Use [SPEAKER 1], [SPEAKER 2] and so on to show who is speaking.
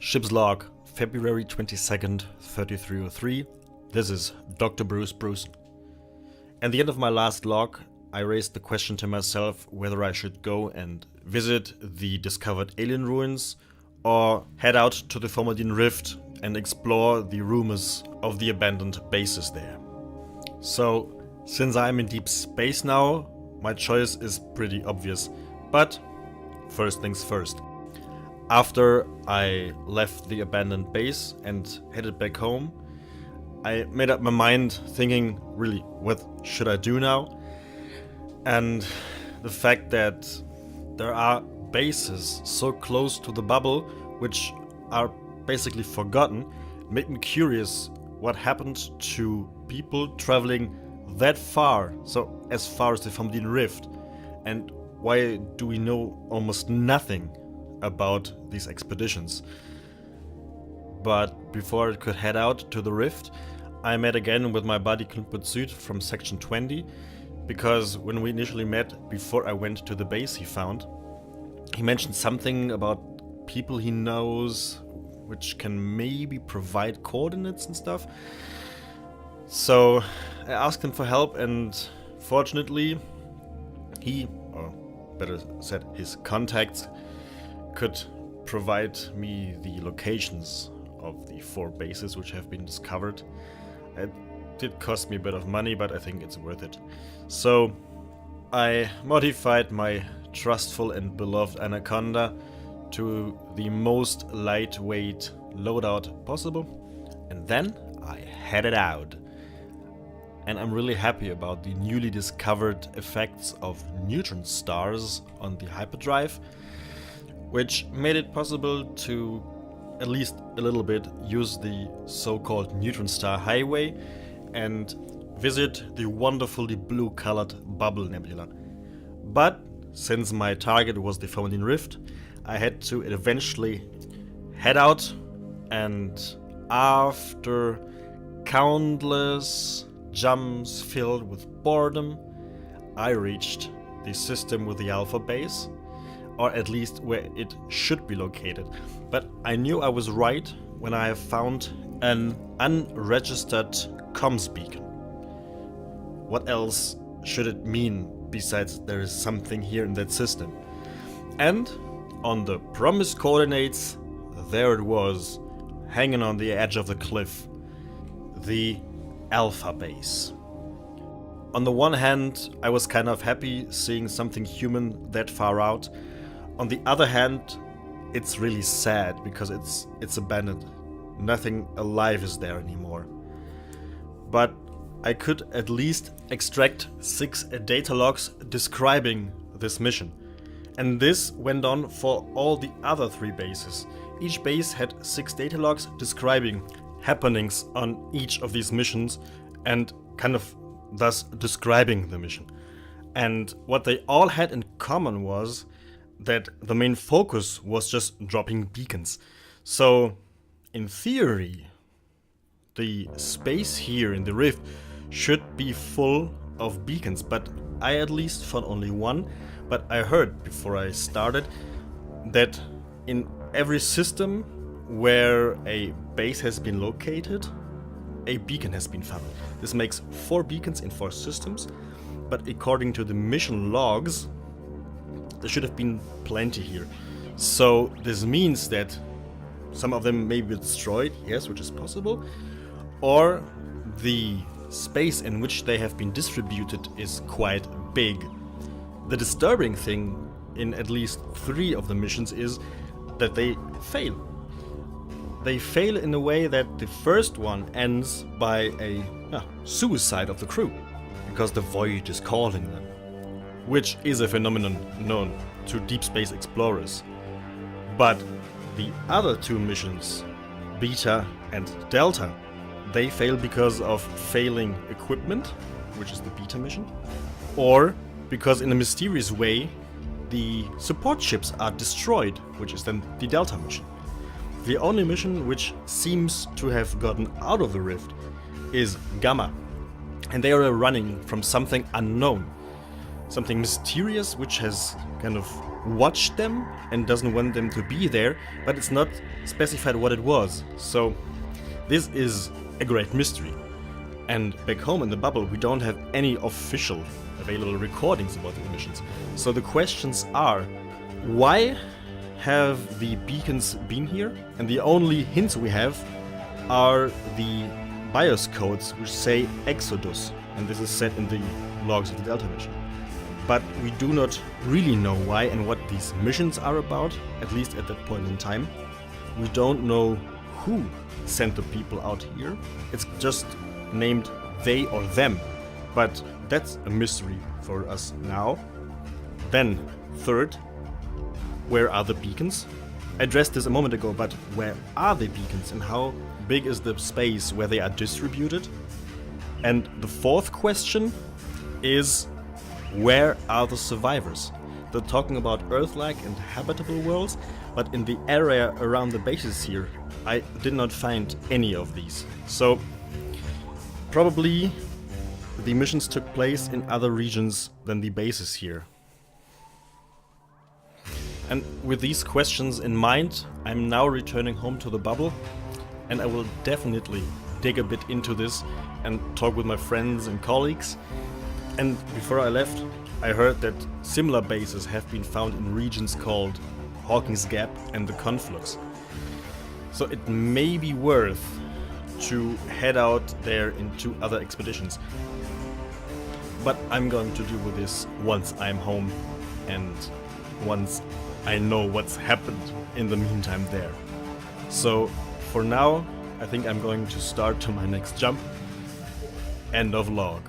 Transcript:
[SPEAKER 1] Ship's log, February 22nd, 3303. This is Dr. Bruce Brewson. At the end of my last log, I raised the question to myself whether I should go and visit the discovered alien ruins or head out to the Formidine Rift and explore the rumors of the abandoned bases there. So, since I'm in deep space now, my choice is pretty obvious. But first things first. After I left the abandoned base and headed back home, I made up my mind thinking, really, what should I do now? And the fact that there are bases so close to the bubble which are basically forgotten made me curious what happened to people traveling that far, so as far as the Formidine Rift, and why do we know almost nothing about these expeditions. But before I could head out to the rift, I met again with my buddy Knut Süd from section 20, because when we initially met, before I went to the base he mentioned something about people he knows which can maybe provide coordinates and stuff. So I asked him for help, and fortunately he, or better said his contacts, could provide me the locations of the 4 bases which have been discovered. It did cost me a bit of money, but I think it's worth it. So I modified my trustful and beloved Anaconda to the most lightweight loadout possible, and then I headed out. And I'm really happy about the newly discovered effects of neutron stars on the hyperdrive, which made it possible to, at least a little bit, use the so-called neutron star highway and visit the wonderfully blue-colored Bubble Nebula. But since my target was the Formidine Rift, I had to eventually head out, and after countless jumps filled with boredom, I reached the system with the Alpha base, or at least where it should be located. But I knew I was right when I found an unregistered comms beacon. What else should it mean besides there is something here in that system? And on the promised coordinates, there it was, hanging on the edge of the cliff, the Alpha base. On the one hand, I was kind of happy seeing something human that far out. On the other hand, it's really sad because it's abandoned. Nothing alive is there anymore. But I could at least extract 6 data logs describing this mission. And this went on for all the other 3 bases. Each base had 6 data logs describing happenings on each of these missions and kind of thus describing the mission. And what they all had in common was that the main focus was just dropping beacons. So, in theory, the space here in the rift should be full of beacons, but I at least found only one. But I heard before I started that in every system where a base has been located, a beacon has been found. This makes 4 beacons in 4 systems, but according to the mission logs, there should have been plenty here. So this means that some of them may be destroyed, yes, which is possible, or the space in which they have been distributed is quite big. The disturbing thing in at least 3 of the missions is that they fail. They fail in a way that the first one ends by a suicide of the crew, because the void is calling them, which is a phenomenon known to deep space explorers. But the other 2 missions, Beta and Delta, they fail because of failing equipment, which is the Beta mission, or because in a mysterious way the support ships are destroyed, which is then the Delta mission. The only mission which seems to have gotten out of the rift is Gamma, and they are running from something unknown, something mysterious which has kind of watched them and doesn't want them to be there, but it's not specified what it was. So this is a great mystery. And back home in the bubble, we don't have any official available recordings about the emissions. So the questions are, why have the beacons been here? And the only hints we have are the BIOS codes which say Exodus, and this is set in the logs of the Delta mission. But we do not really know why and what these missions are about, at least at that point in time. We don't know who sent the people out here. It's just named they or them, but that's a mystery for us now. Then, third, where are the beacons? I addressed this a moment ago, but where are the beacons and how big is the space where they are distributed? And the fourth question is, where are the survivors? They're talking about Earth-like and habitable worlds, but in the area around the bases here, I did not find any of these. So, probably the missions took place in other regions than the bases here. And with these questions in mind, I'm now returning home to the bubble, and I will definitely dig a bit into this and talk with my friends and colleagues. And before I left, I heard that similar bases have been found in regions called Hawkins Gap and the Conflux. So it may be worth to head out there into other expeditions. But I'm going to deal with this once I'm home and once I know what's happened in the meantime there. So for now, I think I'm going to start to my next jump. End of log.